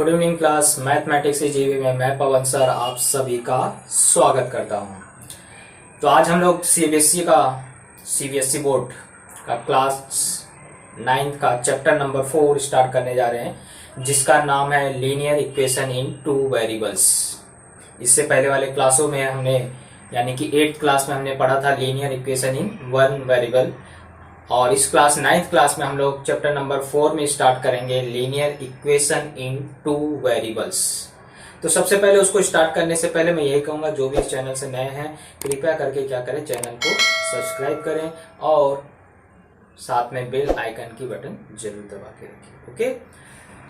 Good evening class mathematics जीवी में मैं पवन सर आप सभी का स्वागत करता हूं। तो आज हम लोग सीबीएसई बोर्ड का क्लास 9 का चैप्टर नंबर 4 स्टार्ट करने जा रहे हैं, जिसका नाम है लीनियर इक्वेशन इन 2 वेरिएबल्स। इससे पहले वाले क्लासों में हमने यानी कि 8th क्लास में हमने पढ़ा था लीनियर इक्वेशन इन 1 वेरिएबल, और इस क्लास 9th क्लास में हम लोग चैप्टर नंबर 4 में स्टार्ट करेंगे लीनियर इक्वेशन इन 2 वेरिएबल्स। तो सबसे पहले उसको स्टार्ट करने से पहले मैं यही कहूंगा, जो भी इस चैनल से नए हैं कृपया करके क्या करें, चैनल को सब्सक्राइब करें और साथ में बेल आइकन की बटन जरूर दबा के रखें। ओके,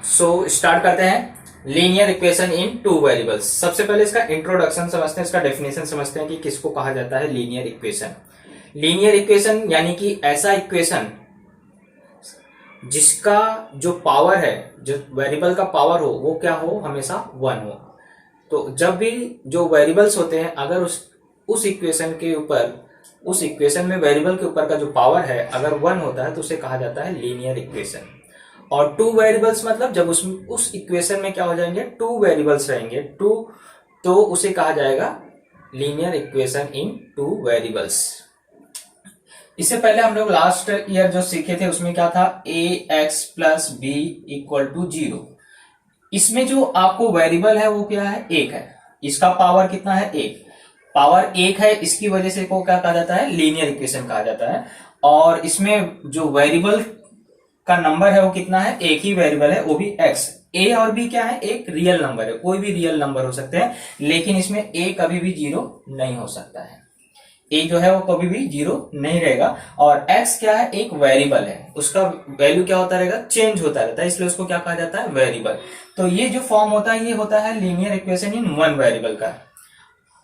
सो स्टार्ट करते हैं लीनियर इक्वेशन इन 2 वेरिएबल्स। सबसे पहले इसका इंट्रोडक्शन समझते हैं, इसका डेफिनेशन समझते हैं कि किसको कहा जाता है लीनियर इक्वेशन। लीनियर इक्वेशन यानी कि ऐसा इक्वेशन जिसका जो पावर है, जो वेरिएबल का पावर हो वो क्या हो, हमेशा 1 हो। तो जब भी जो वेरिएबल्स होते हैं, अगर उस इक्वेशन के ऊपर, उस इक्वेशन में वेरिएबल के ऊपर का जो पावर है अगर 1 होता है तो उसे कहा जाता है लीनियर इक्वेशन। और 2 वेरिएबल्स मतलब जब उस इक्वेशन में क्या हो जाएंगे, 2 वेरिएबल्स रहेंगे, तो उसे कहा जाएगा लीनियर इक्वेशन इन 2 वेरिएबल्स। इससे पहले हम लोग लास्ट ईयर जो सीखे थे उसमें क्या था, ax plus B equal to 0। इसमें जो आपको वेरिएबल है वो क्या है, 1 है। इसका पावर कितना है, 1। पावर 1 है, इसकी वजह से को क्या कहा जाता है, लीनियर इक्वेशन कहा जाता है। और इसमें जो वेरिएबल का नंबर है वो कितना है, एक ही वेरिएबल है, वो भी x। a और b क्या है, एक रियल नंबर है, कोई भी रियल नंबर हो सकते हैं, लेकिन इसमें a कभी भी 0 नहीं हो सकता है। a जो है वो कभी भी 0 नहीं रहेगा। और x क्या है, एक वेरिएबल है, उसका वैल्यू क्या होता रहेगा, चेंज होता रहता है, इसलिए उसको क्या कहा जाता है, वेरिएबल। तो ये जो फॉर्म होता है ये होता है लीनियर इक्वेशन इन 1 वेरिएबल का।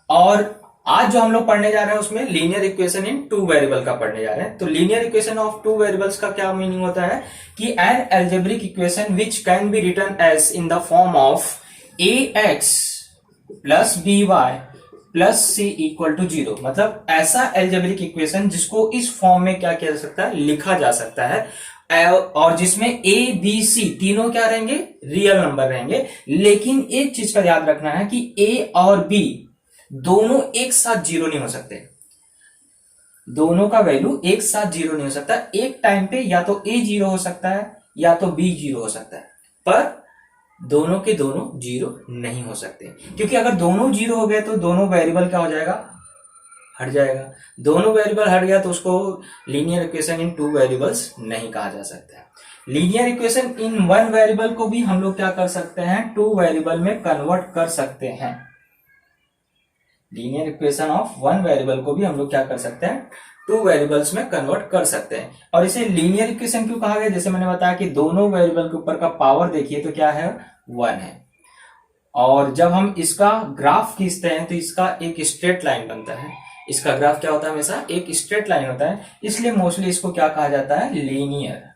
और आज जो हम लोग पढ़ने जा रहे हैं उसमें लीनियर इक्वेशन इन 2 वेरिएबल का पढ़ने जा रहे हैं। तो लीनियर इक्वेशन ऑफ 2 वेरिएबल्स का क्या मीनिंग होता है कि an algebraic equation which can be written as in the form of ax plus by plus C equal to 0। मतलब ऐसा एल्जेब्रिक इक्वेशन जिसको इस फॉर्म में क्या किया जा सकता है, लिखा जा सकता है, और जिसमें a b c तीनों क्या रहेंगे, रियल नंबर रहेंगे। लेकिन एक चीज का याद रखना है कि a और b दोनों एक साथ 0 नहीं हो सकते, दोनों का वैल्यू एक साथ 0 नहीं हो सकता। एक टाइम पे या तो a 0 हो सकता है या तो b 0 हो सकता है, पर दोनों के दोनों 0 नहीं हो सकते, क्योंकि अगर दोनों 0 हो गए तो दोनों वेरिएबल क्या हो जाएगा, हट जाएगा। दोनों वेरिएबल हट गया तो उसको लीनियर इक्वेशन इन 2 वेरिएबल्स नहीं कहा जा सकता है। लीनियर इक्वेशन इन 1 वेरिएबल को भी हम लोग क्या कर सकते हैं, 2 वेरिएबल में कन्वर्ट कर सकते हैं। लीनियर इक्वेशन ऑफ 1 वेरिएबल को भी हम लोग क्या कर सकते हैं, 2 वेरिएबल्स में कन्वर्ट कर सकते हैं। और इसे लीनियर इक्वेशन क्यों कहा गया, जैसे मैंने बताया कि दोनों वेरिएबल के ऊपर का पावर देखिए तो क्या है, 1 है। और जब हम इसका ग्राफ खींचते हैं तो इसका एक स्ट्रेट लाइन बनता है। इसका ग्राफ क्या होता है, हमेशा एक स्ट्रेट लाइन होता है, इसलिए मोस्टली इसको क्या कहा जाता है, लीनियर।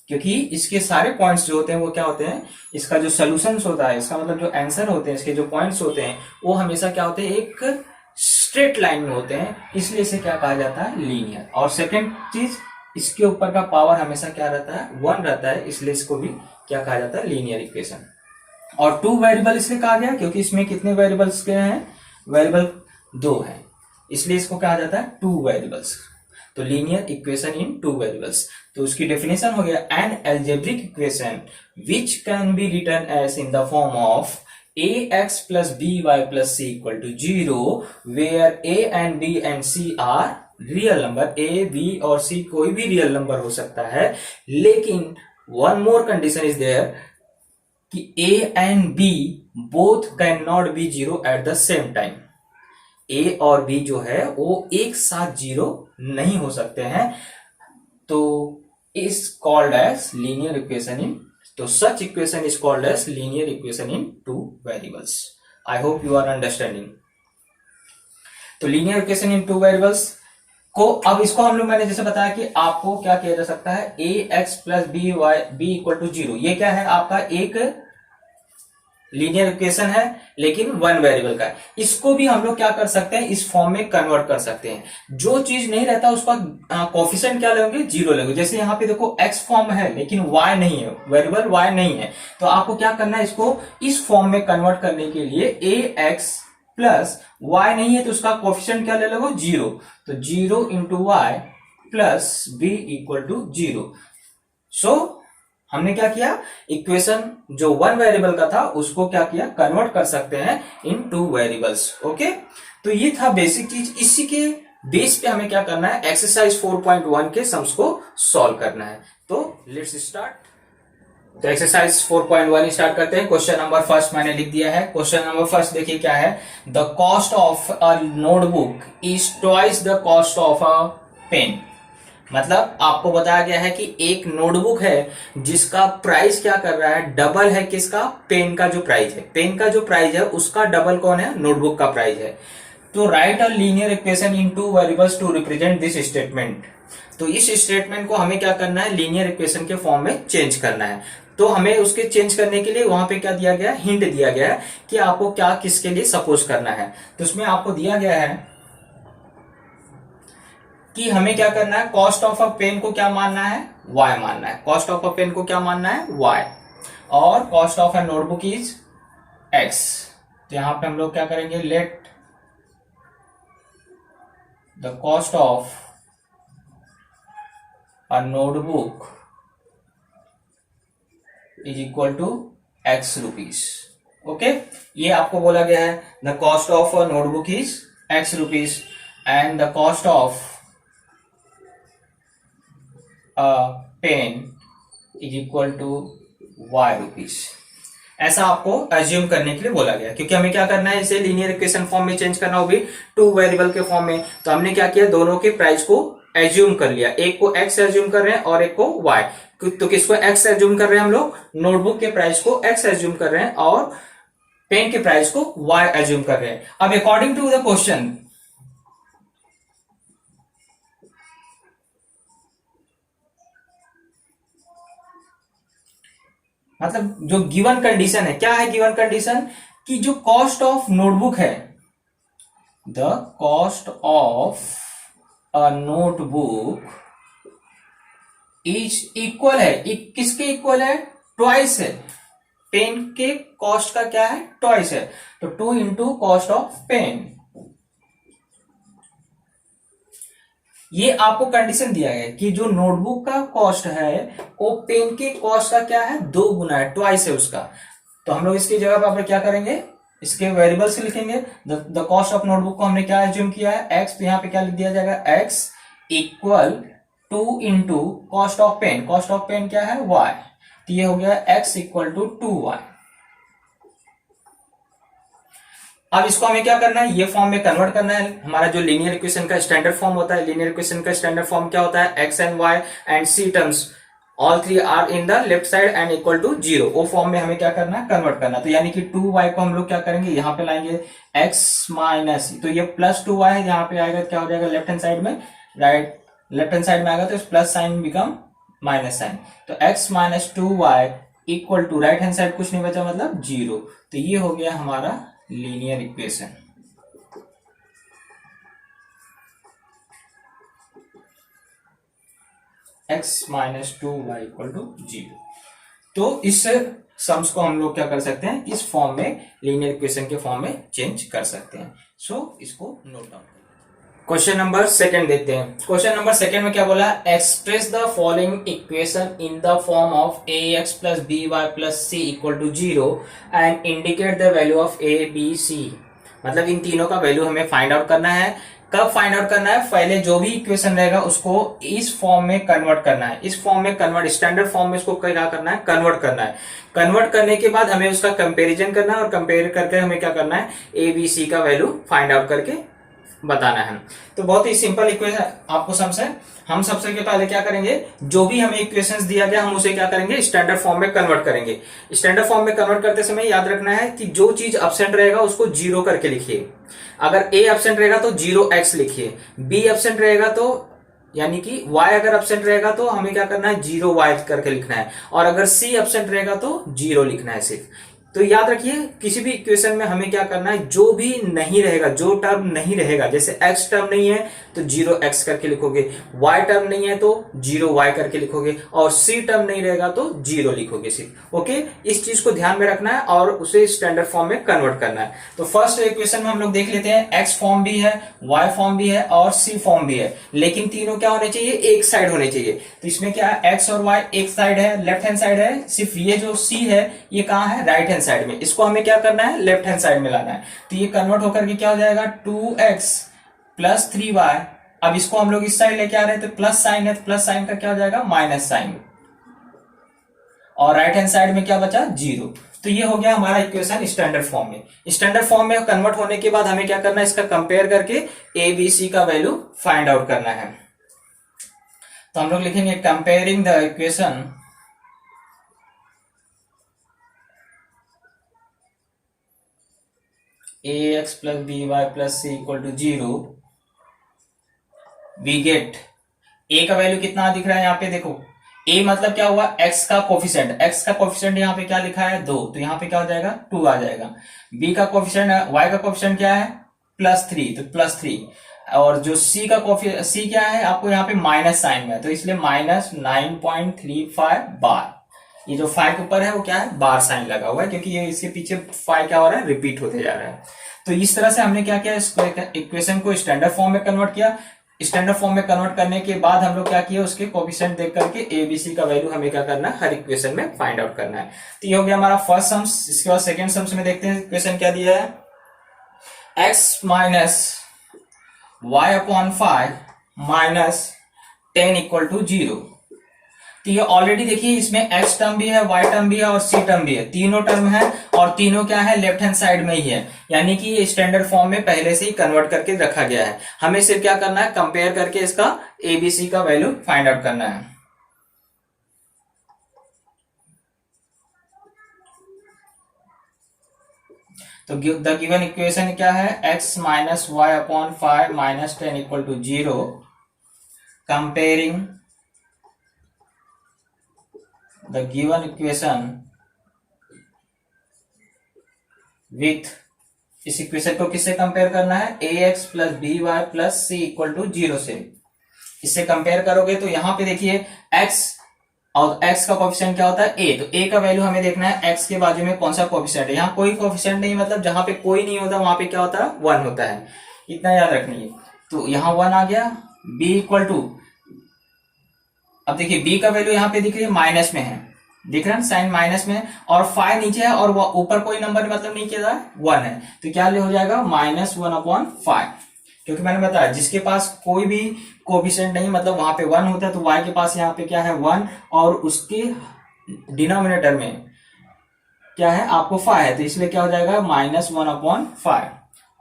क्योंकि इसके सारे पॉइंट्स जो होते हैं वो क्या होते हैं, इसका जो सोल्यूशंस होता है, इसका मतलब जो आंसर होते हैं, इसके जो पॉइंट्स होते हैं वो हमेशा क्या होते हैं, एक स्ट्रेट लाइन में होते हैं, इसलिए इसे क्या कहा जाता है, लीनियर। और सेकंड चीज, इसके ऊपर का पावर हमेशा क्या रहता है, 1 रहता है, इसलिए इसको भी क्या कहा जाता है, लीनियर इक्वेशन। और 2 वेरिएबल इसलिए कहा गया क्योंकि इसमें कितने वेरिएबल्स के हैं, वेरिएबल 2 है, इसलिए इसको कहा जाता है 2 वेरिएबल्स। तो लीनियर इक्वेशन इन 2 वेरिएबल्स, तो उसकी डेफिनेशन हो गया, an algebraic equation which can be written as in the form of ax plus by plus c equal to 0 where a and b and c are real number। a b और c कोई भी real number हो सकता है, लेकिन one more condition is there कि a and b both cannot be 0 at the same time। a और b जो है वो एक साथ 0 नहीं हो सकते हैं, तो is called as linear equation in, so such equation is called as linear equation in 2 variables। I hope you are understanding। तो linear equation in 2 variables को, अब इसको हम लोग, मैंने जैसे बताया कि आपको क्या किया जा सकता है, ax plus b equal to 0। ये क्या है, आपका एक लीनियर इक्वेशन है लेकिन वन वेरिएबल का है, इसको भी हम लोग क्या कर सकते हैं, इस फॉर्म में कन्वर्ट कर सकते हैं। जो चीज नहीं रहता उसका कोफिशिएंट क्या लेंगे, जीरो लेंगे। जैसे यहाँ पे देखो एक्स फॉर्म है लेकिन वाई नहीं है, वेरिएबल वाई नहीं है, तो आपको क्या करना है, इसको इस फॉर्म में कन्वर्ट करने के लिए ए एक्स प्लस वाई नहीं है तो उसका कोफिशिएंट क्या ले लोगे, जीरो। तो zero into y plus B equal to zero. So हमने क्या किया, इक्वेशन जो वन वेरिएबल का था उसको क्या किया, कन्वर्ट कर सकते हैं इन टू वेरिएबल्स। ओके, तो ये था बेसिक चीज। इसी के बेस पे हमें क्या करना है, एक्सरसाइज 4.1 के सम्स को सॉल्व करना है। तो लेट्स स्टार्ट। तो एक्सरसाइज 4.1 स्टार्ट करते हैं। क्वेश्चन नंबर फर्स्ट मैंने लिख दिया है। क्वेश्चन नंबर फर्स्ट देखिए क्या है, the cost of a notebook is twice the cost of a pen. मतलब आपको बताया गया है कि एक नोटबुक है जिसका प्राइस क्या कर रहा है, डबल है किसका, पेन का जो प्राइस है। पेन का जो प्राइस है उसका डबल कौन है, नोटबुक का प्राइस है। तो right a linear equation in two variables to represent this statement. तो इस स्टेटमेंट को हमें क्या करना है, लीनियर इक्वेशन के फॉर्म में चेंज करना है। तो हमें उसके चेंज करने के लिए वहां पे क्या दिया गया है, हिंट दिया गया है कि आपको क्या किसके लिए सपोज करना है। तो उसमें आपको दिया गया है कि हमें क्या करना है, कॉस्ट ऑफ अ पेन को क्या मानना है, y मानना है। कॉस्ट ऑफ अ पेन को क्या मानना है, y, और cost of a notebook is x। तो यहां पे हम लोग क्या करेंगे, let the cost of a notebook is equal to x rupees. Okay, ये आपको बोला गया है, the cost of a notebook is x rupees and the cost of pen is equal to y rupees. ऐसा आपको एज्यूम करने के लिए बोला गया, क्योंकि हमें क्या करना है, इसे लीनियर इक्वेशन फॉर्म में चेंज करना होगी टू वेरिएबल के फॉर्म में। तो हमने क्या किया, दोनों के प्राइस को एज्यूम कर लिया, एक को x एज्यूम कर रहे हैं और एक को y। तो किसको x एज्यूम कर रहे हैं हम लोग, नोटबुक के प्राइस को x एज्यूम कर रहे हैं और पेन के प्राइस को y एज्यूम कर रहे हैं। अब अकॉर्डिंग टू द क्वेश्चन, मतलब जो गिवन कंडीशन है, क्या है गिवन कंडीशन, कि जो कॉस्ट ऑफ नोटबुक है, the cost of a notebook is equal है, किसके इक्वल है, ट्वाइस है, पेन के कॉस्ट का क्या है, ट्वाइस है। तो 2 इंटू कॉस्ट ऑफ पेन। ये आपको कंडीशन दिया गया है कि जो नोटबुक का कॉस्ट है वो पेन के कॉस्ट का क्या है, 2 गुना है, ट्वाइस है उसका। तो हम लोग इसकी जगह पर क्या करेंगे, इसके वेरिएबल्स लिखेंगे। द कॉस्ट ऑफ नोटबुक को हमने क्या एज्यूम किया है, x, तो यहाँ पे क्या लिख दिया जाएगा, x equal 2 into cost of pen. Cost of pen क्या है, y। तो ये हो गया x इक्वल टू 2y। अब इसको हमें क्या करना है, ये फॉर्म में कन्वर्ट करना है। हमारा जो लीनियर इक्वेशन का स्टैंडर्ड फॉर्म होता है, लीनियर इक्वेशन का स्टैंडर्ड फॉर्म क्या होता है, x and y and c terms all three are in the left side and equal to 0। वो फॉर्म में हमें क्या करना है, कन्वर्ट करना। तो यानी कि 2y को हम लोग क्या करेंगे, यहाँ पे लाएंगे x माइनस, तो ये प्लस 2y है, यहाँ पे आएगा क्या हो जाएगा, लेफ्ट हैंड साइड में, राइट लेफ्ट हैंड साइड में आएगा तो plus sign become minus sign. तो x minus 2y equal to right hand side कुछ नहीं बचा, मतलब 0। तो ये हो गया हमारा linear equation. x minus 2y equal to 0। तो इस सम्स को हम लोग क्या कर सकते हैं, इस फॉर्म में, लीनियर इक्वेशन के फॉर्म में चेंज कर सकते हैं। सो इसको note down. Question number second देखते हैं। क्वेश्चन नंबर सेकंड में क्या बोला, express the following equation in the form of ax plus by plus c equal to 0 and indicate the value of a b c। मतलब इन तीनों का value हमें find out करना है। कब फाइंड आउट करना है, पहले जो भी इक्वेशन रहेगा उसको इस फॉर्म में कन्वर्ट करना है। इस फॉर्म में कन्वर्ट, स्टैंडर्ड फॉर्म में इसको क्या करना है, कन्वर्ट करना है। कन्वर्ट करने के बाद हमें उसका कंपैरिजन करना है और कंपेयर करके हमें क्या करना है, ए बी सी का वैल्यू फाइंड आउट करके बताना है। तो बहुत ही सिंपल इक्वेशन आपको समझ है। हम सबसे पहले क्या करेंगे, जो भी हमें इक्वेशंस दिया गया हम उसे क्या करेंगे, स्टैंडर्ड फॉर्म में कन्वर्ट करेंगे। स्टैंडर्ड फॉर्म में कन्वर्ट करते समय याद रखना है कि जो चीज एब्सेंट रहेगा उसको 0 करके लिखिए। अगर a एब्सेंट रहेगा तो 0x लिखिए, b एब्सेंट रहेगा तो यानी कि y अगर एब्सेंट रहेगा तो हमें क्या करना है, 0y करके लिखना है, और अगर c एब्सेंट रहेगा तो 0 लिखना है सिर्फ। तो याद रखिए किसी भी इक्वेशन में हमें क्या करना है, जो भी नहीं रहेगा, जो टर्म नहीं रहेगा, जैसे x टर्म नहीं है तो 0x करके लिखोगे, y टर्म नहीं है तो 0y करके लिखोगे, और c टर्म नहीं रहेगा तो 0 लिखोगे सिर्फ। ओके, इस चीज को ध्यान में रखना है और उसे स्टैंडर्ड फॉर्म में कन्वर्ट करना है। तो फर्स्ट इक्वेशन में हम लोग देख लेते हैं, x फॉर्म भी है, y फॉर्म भी है और c फॉर्म भी है, लेकिन तीनों क्या होने चाहिए, एक साइड होने चाहिए। तो इसमें क्या है, x और y एक साइड है, लेफ्ट हैंड साइड है, सिर्फ ये जो c है ये कहां है, राइट हैंड साइड में, इसको हमें क्या करना है, लेफ्ट हैंड साइड में लाना है। तो ये कन्वर्ट होकर के क्या हो जाएगा, 2x प्लस 3y। अब इसको हम लोग इस साइड लेके आ रहे हैं तो प्लस साइन है, तो प्लस साइन का क्या हो जाएगा, माइनस साइन, और राइट हैंड साइड में क्या बचा, 0। तो ये हो गया हमारा इक्वेशन स्टैंडर्ड फॉर्म में। स्टैंडर्ड फॉर्म में कन्वर्ट होने के बाद हमें क्या करना है, इसका कंपेयर करके ए बी सी का वैल्यू फाइंड आउट करना है। तो हम लोग लिखेंगे comparing the equation ax plus by plus c equal to 0, we get a का वैल्यू कितना दिख रहा है यहाँ पे, देखो a मतलब क्या हुआ, x का कोफिशिएंट, x का कोफिशिएंट यहाँ पे क्या लिखा है 2, तो यहाँ पे क्या हो जाएगा 2 आ जाएगा। b का कोफिशिएंट, y का कोफिशिएंट क्या है +3, तो +3, और जो c का c क्या है आपको यहाँ पे माइनस साइन में है, तो इसलिए -9.35 बार। ये जो 5 के ऊपर है वो क्या है, बार साइन लगा हुआ है, क्योंकि ये इसके पीछे 5 क्या हो रहा है, रिपीट होते जा रहा है। तो इस तरह से हमने क्या किया, इक्वेशन को स्टैंडर्ड फॉर्म में कन्वर्ट किया। स्टैंडर्ड फॉर्म में कन्वर्ट करने के बाद हम लोग क्या किया, उसके कोफिशिएंट देख करके एबीसी का वैल्यू हमें क्या करना है, हर इक्वेशन में फाइंड आउट करना है। तो ये हो गया हमारा फर्स्ट सम्स। इसके बाद सेकंड सम्स में देखते हैं इक्वेशन क्या दिया है, x minus y upon 5 minus 10 equal to 0। तो ये ऑलरेडी देखिए इसमें x टर्म भी है, y टर्म भी है और c टर्म भी है, तीनों टर्म है और तीनों क्या है, लेफ्ट हैंड साइड में ही है, यानी कि ये स्टैंडर्ड फॉर्म में पहले से ही कन्वर्ट करके रखा गया है। हमें सिर्फ क्या करना है, कंपेयर करके इसका एबीसी का वैल्यू फाइंड आउट करना है। तो द गिवन इक्वेशन क्या है, x minus Y upon 5 minus 10 equal to 0, comparing the given equation with, इस इक्वेशन को किससे कंपेयर करना है, ax plus B Y plus C equal to 0 से। इससे कंपेयर करोगे तो यहां पे देखिए x और x का कोफिशिएंट क्या होता है, a, तो a का वैल्यू हमें देखना है x के बाजू में कौन सा कोफिशिएंट है। यहाँ कोई कोफिशिएंट नहीं, मतलब जहां पे कोई नहीं होता वहां पे क्या होता है, 1 होता है, इतना याद रखनी है। तो यहाँ 1 आ गया। b इक्वल टू, अब देखिए b का वैल्यू यहाँ पे दिख रही है माइनस में है, दिख रहा है साइन माइनस में है, और 5 नीचे है और ऊपर कोई नंबर मतलब नहीं किया 1 है, तो क्या हो जाएगा -1/5, क्योंकि मैंने बताया जिसके पास कोई भी कोफिशिएंट नहीं मतलब वहां पे 1 होता है, तो y के पास यहाँ पे क्या है 1, और उसके डिनोमिनेटर में क्या है आपको 5 है, तो इसलिए क्या हो जाएगा -1/5,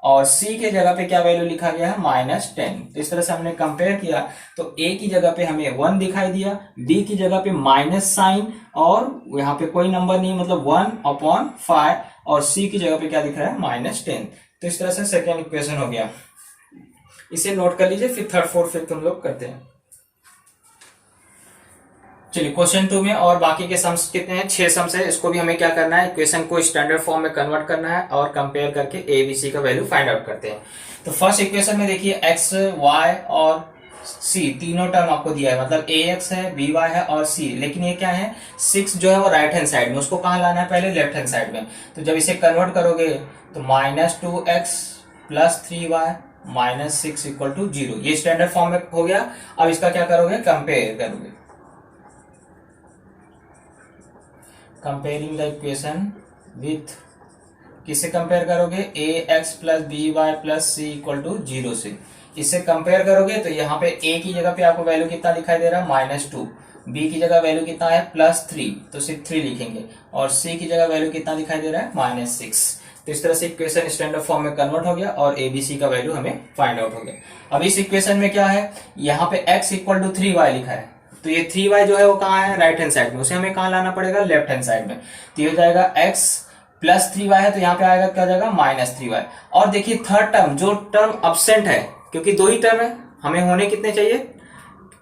और c के जगह पे क्या वैल्यू लिखा गया है -10। तो इस तरह से हमने कंपेयर किया, तो a की जगह पे हमें 1 दिखाई दिया, b की जगह पे माइनस साइन और यहाँ पे कोई नंबर नहीं मतलब 1/5, और c की जगह पे क्या दिख रहा है -10। तो इस तरह से सेकेंड इक्वेशन हो गया, इसे नोट कर लीजिए, फिर थर्ड फोर्थ फिफ्थ हम लोग करते हैं। चलिए क्वेश्चन 2 में और बाकी के सम्स कितने हैं, 6 सम्स है। इसको भी हमें क्या करना है, इक्वेशन को स्टैंडर्ड फॉर्म में कन्वर्ट करना है और कंपेयर करके ए बी सी का वैल्यू फाइंड आउट करते हैं। तो फर्स्ट इक्वेशन में देखिए x, y और c तीनों टर्म आपको दिया है, मतलब ax है, by है और c, लेकिन ये क्या है 6 जो है वो राइट हैंड साइड में, उसको कहाँ लाना है, पहले लेफ्ट हैंड साइड में। तो जब इसे कन्वर्ट करोगे तो -2x plus 3y minus 6 equal to 0, ये स्टैंडर्ड फॉर्म में हो गया। अब इसका क्या करोगे, कंपेयर करोगे, कंपेयरिंग द इक्वेशन विथ, किससे कंपेयर करोगे, ax plus B Y plus C equal to 0 से। इससे कंपेयर करोगे तो यहाँ पे a की जगह पे आपको वैल्यू कितना दिखाई दे रहा है -2, b की जगह वैल्यू कितना है +3, तो सिर्फ 3 लिखेंगे, और c की जगह वैल्यू कितना दिखाई दे रहा है -6। तो इस तरह से इक्वेशन स्टैंडर्ड फॉर्म में कन्वर्ट हो गया और एबीसी का वैल्यू हमें फाइंड आउट हो गया। अब इस इक्वेशन में क्या है, यहाँ पे x इक्वल टू 3y लिखा है, तो ये 3y जो है वो कहाँ है, राइट हैंड साइड में, उसे हमें कहाँ लाना पड़ेगा, लेफ्ट हैंड साइड में। तो ये हो जाएगा x प्लस 3y है, तो यहाँ पे आएगा क्या हो जाएगा -3y। और देखिए थर्ड टर्म, जो टर्म अब्सेंट है, क्योंकि 2 ही टर्म है, हमें होने कितने चाहिए,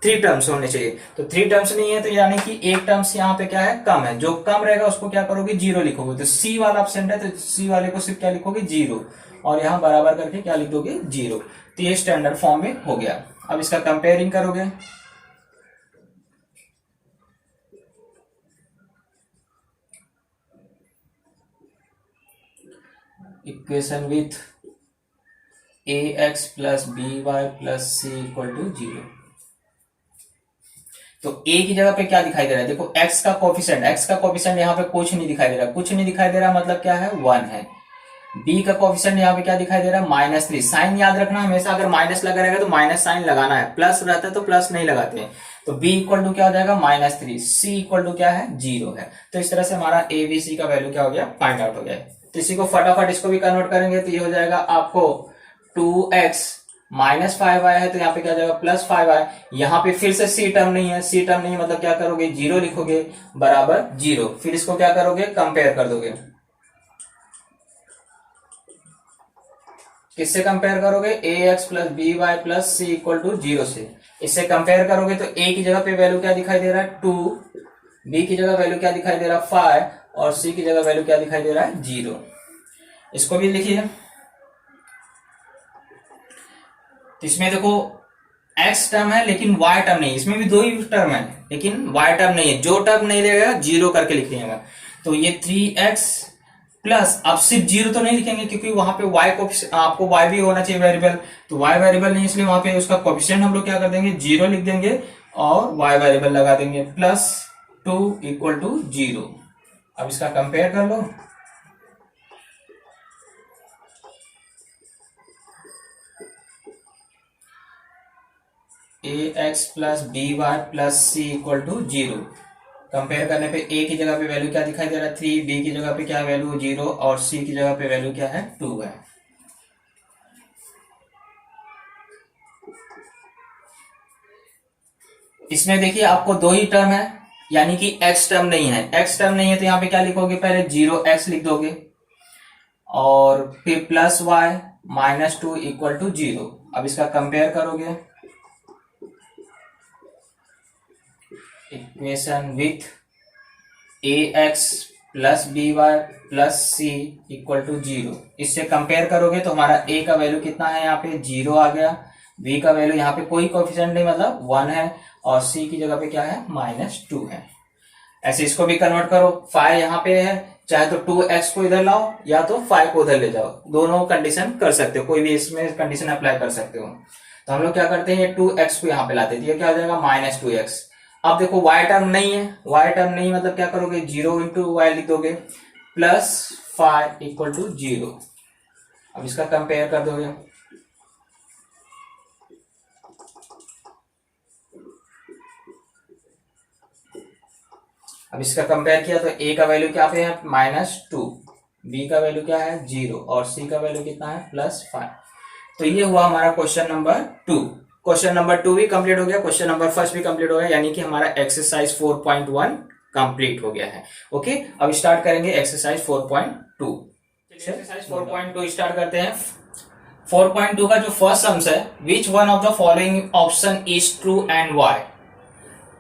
3 टर्म्स होने चाहिए। तो 3 टर्म्स नहीं है तो यानी कि एक टर्म्स यहाँ पे क्या है, कम है। जो कम रहेगा उसको क्या करोगे, 0 लिखोगे। तो सी वाला ऑप्शन है तो सी वाले को सिर्फ क्या लिखोगे, 0, और यहाँ बराबर करके क्या लिख दोगे, 0। तो ये स्टैंडर्ड फॉर्म में हो गया। अब इसका कंपेयरिंग करोगे, equation with ax plus B Y plus C equal to 0। तो a की जगह पे क्या दिखाई दे रहा है, देखो x का कोफिशिएंट यहाँ पे कुछ नहीं दिखाई दे रहा, कुछ नहीं दिखाई दे रहा मतलब क्या है, 1 है। b का कोफिशिएंट यहाँ पे क्या दिखाई दे रहा है, -3। साइन याद रखना हमेशा, अगर माइनस लगा रहेगा तो माइनस साइन लगाना है, प्लस रहता है तो प्लस नहीं लगाते हैं। तो b इक्वल टू क्या हो जाएगा, -3, c इक्वल टू क्या है, 0 है। तो इस तरह से हमारा a b c का वैल्यू क्या हो गया, फाइंड आउट हो गया। तो इसी को फटाफट इसको भी कन्वर्ट करेंगे तो ये हो जाएगा आपको 2x -5y है तो यहाँ पे क्या जाएगा, +5y। यहाँ पे फिर से c टर्म नहीं है, c टर्म नहीं है मतलब क्या करोगे, 0 लिखोगे बराबर 0। फिर इसको क्या करोगे, कंपेयर कर दोगे। किससे कंपेयर करोगे, ax plus B Y plus C equal to 0 से। इससे कंपेयर करोगे तो a की जगह पे वैल्यू क्या दिखाई दे रहा है, 2, b की जगह वैल्यू क्या दिखाई दे रहा है, 5, और c की जगह वैल्यू क्या दिखाई दे रहा है, 0। इसको भी लिखिए। तो इसमें देखो x टर्म है लेकिन y टर्म नहीं, इसमें भी 2 ही टर्म है लेकिन y टर्म नहीं है। जो टर्म नहीं रहेगा 0 करके लिख लिखेगा। तो ये 3x प्लस, अब सिर्फ 0 तो नहीं लिखेंगे क्योंकि वहां पे y को आपको y भी होना चाहिए वेरिएबल, तो y वेरिएबल नहीं, इसलिए वहां पे उसका कोफिशिएंट हम लोग क्या कर देंगे, 0 लिख देंगे और y वेरिएबल लगा देंगे, +2 इक्वल टू 0। अब इसका कंपेयर कर लो। ax plus B Y plus C equal to 0। Compare करने पे a की जगह पे वैल्यू क्या दिखाई दे रहा है, 3, b की जगह पे क्या वैल्यू 0 और c की जगह पे वैल्यू क्या है, 2 है। इसमें देखिए आपको 2 ही टर्म है यानी कि x टर्म नहीं है। x टर्म नहीं है तो यहाँ पे क्या लिखोगे, पहले 0x लिख दोगे और फिर +y -2 इक्वल टू 0। अब इसका कंपेयर करोगे, equation with ax plus B Y plus C equal to 0। इससे कंपेयर करोगे तो हमारा a का वैल्यू कितना है, यहाँ पे 0 आ गया, b का वैल्यू यहाँ पे कोई कोफिशिएंट नहीं मतलब 1 है, और c की जगह पे क्या है, -2 है। ऐसे इसको भी कन्वर्ट करो, 5 यहाँ पे है, चाहे तो 2x को इधर लाओ या तो 5 को उधर ले जाओ, दोनों कंडीशन कर सकते हो, कोई भी इसमें कंडीशन अप्लाई कर सकते हो। तो हम लोग क्या करते हैं, 2x को यहाँ पे लाते हैं, क्या हो जाएगा, -2x। अब देखो y टर्म नहीं है, y टर्म नहीं मतलब क्या करोगे, 0 इंटू वाई लिख दोगे, +5 इक्वल टू 0। अब इसका कंपेयर कर दोगे, अब इसका कंपेयर किया तो a का वैल्यू क्या पे है, -2, b का वैल्यू क्या है, 0, और c का वैल्यू कितना है, +5। तो ये हुआ हमारा क्वेश्चन नंबर 2। क्वेश्चन नंबर 2 भी कंप्लीट हो गया, क्वेश्चन नंबर 1 भी कंप्लीट हो गया, यानी कि हमारा एक्सरसाइज 4.1 कंप्लीट हो गया है। ओके, अब स्टार्ट करेंगे एक्सरसाइज 4.2। एक्सरसाइज 4.2 स्टार्ट करते हैं। 4.2 का जो फर्स्ट सम्स है, which one of the following option is true and why.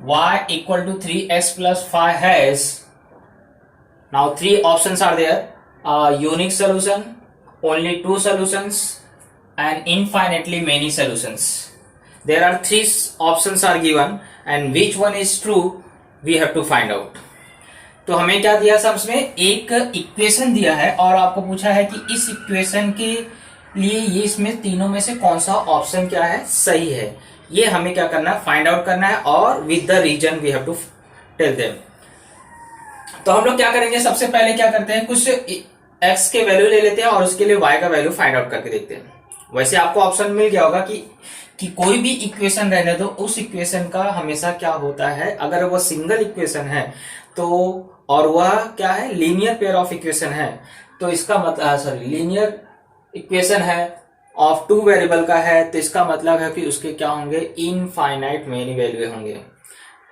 y equal to 3x plus 5 has, now 3 options are there, a unique solution, only 2 solutions, and infinitely many solutions. There are 3 options are given and which one is true we have to find out. तो हमें क्या दिया sums में, एक equation दिया है और आपको पूछा है कि इस इक्वेशन के लिए ये इसमें तीनों में से कौन सा ऑप्शन क्या है, सही है। ये हमें क्या करना है, फाइंड आउट करना है, और with the reason we have to tell them. तो हम लोग क्या करेंगे, सबसे पहले क्या करते हैं, कुछ x के वैल्यू ले लेते हैं और उसके लिए y का वैल्यू फाइंड आउट करके देखते हैं। वैसे आपको ऑप्शन मिल गया होगा कि कोई भी इक्वेशन रहने दो, उस इक्वेशन का हमेशा क्या होता है, अगर वो सिंगल इक्वेशन है तो, और वह क्या है, लीनियर पेयर ऑफ इक्वेशन है, तो इसका मतलब लीनियर इक्वेशन है ऑफ 2 वेरिएबल का है, तो इसका मतलब है कि उसके क्या होंगे, इनफाइनाइट मेनी वैल्यू होंगे,